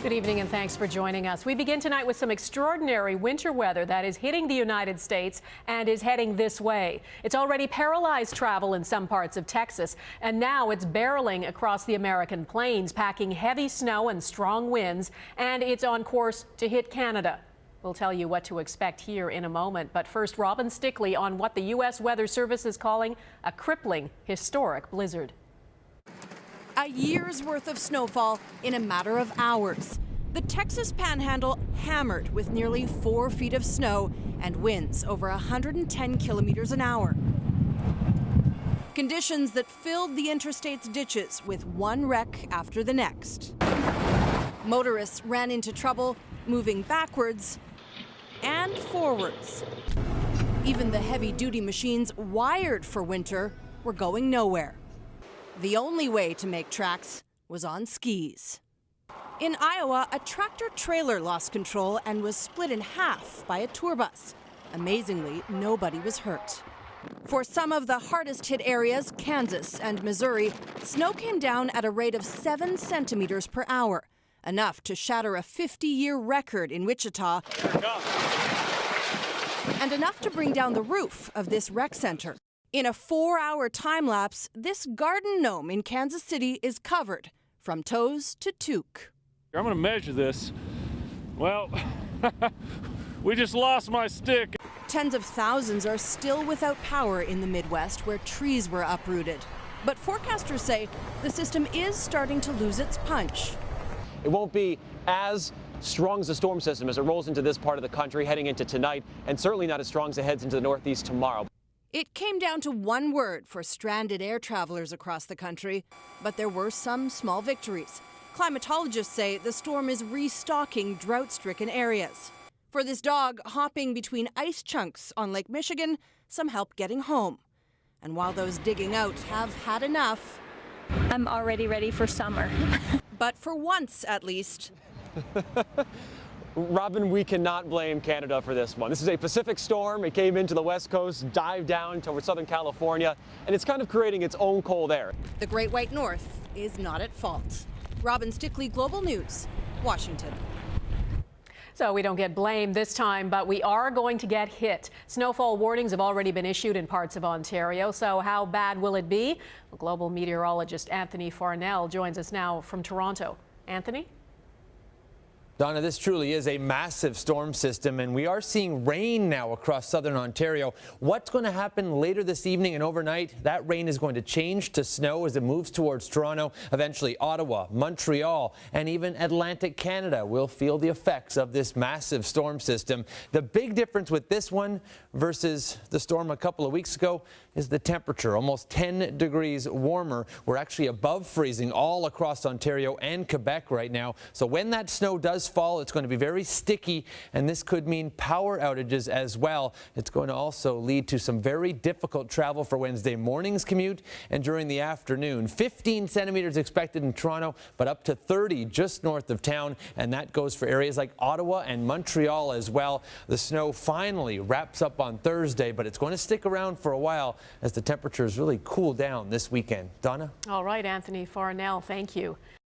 Good evening and thanks for joining us. We begin tonight with some extraordinary winter weather that is hitting the United States and is heading this way. It's already paralyzed travel in some parts of Texas, and now it's barreling across the American plains, packing heavy snow and strong winds, and it's on course to hit Canada. We'll tell you what to expect here in a moment, but first, Robin Stickley on what the U.S. Weather Service is calling a crippling, historic blizzard. A year's worth of snowfall in a matter of hours. The Texas Panhandle hammered with nearly 4 feet of snow and winds over 110 kilometers an hour. Conditions that filled the interstate's ditches with one wreck after the next. Motorists ran into trouble, moving backwards and forwards. Even the heavy-duty machines wired for winter were going nowhere. The only way to make tracks was on skis. In Iowa, a tractor-trailer lost control and was split in half by a tour bus. Amazingly, nobody was hurt. For some of the hardest-hit areas, Kansas and Missouri, snow came down at a rate of 7 centimeters per hour, enough to shatter a 50-year record in Wichita, and enough to bring down the roof of this rec center. In a 4-hour time-lapse, this garden gnome in Kansas City is covered from toes to toque. I'm going to measure this. Well, we just lost my stick. Tens of thousands are still without power in the Midwest where trees were uprooted. But forecasters say the system is starting to lose its punch. It won't be as strong as a storm system as it rolls into this part of the country heading into tonight, and certainly not as strong as it heads into the Northeast tomorrow. It came down to one word for stranded air travelers across the country, but there were some small victories. Climatologists say the storm is restocking drought-stricken areas. For this dog hopping between ice chunks on Lake Michigan, some help getting home. And while those digging out have had enough, I'm already ready for summer. But for once, at least, Robin, we cannot blame Canada for this one. This is a Pacific storm. It came into the West Coast, dived down toward Southern California, and it's kind of creating its own cold air. The Great White North is not at fault. Robin Stickley, Global News, Washington. So we don't get blamed this time, but we are going to get hit. Snowfall warnings have already been issued in parts of Ontario. So how bad will it be? Well, global meteorologist Anthony Farnell joins us now from Toronto. Anthony? Donna, this truly is a massive storm system, and we are seeing rain now across southern Ontario. What's going to happen later this evening and overnight? That rain is going to change to snow as it moves towards Toronto. Eventually, Ottawa, Montreal, and even Atlantic Canada will feel the effects of this massive storm system. The big difference with this one versus the storm a couple of weeks ago is the temperature, almost 10 degrees warmer. We're actually above freezing all across Ontario and Quebec right now. So when that snow does fall, it's going to be very sticky, and this could mean power outages as well. It's going to also lead to some very difficult travel for Wednesday morning's commute and during the afternoon. 15 centimeters expected in Toronto, but up to 30 just north of town, and that goes for areas like Ottawa and Montreal as well. The snow finally wraps up on Thursday, but it's going to stick around for a while as the temperatures really cool down this weekend. Donna? All right, Anthony Farnell, thank you.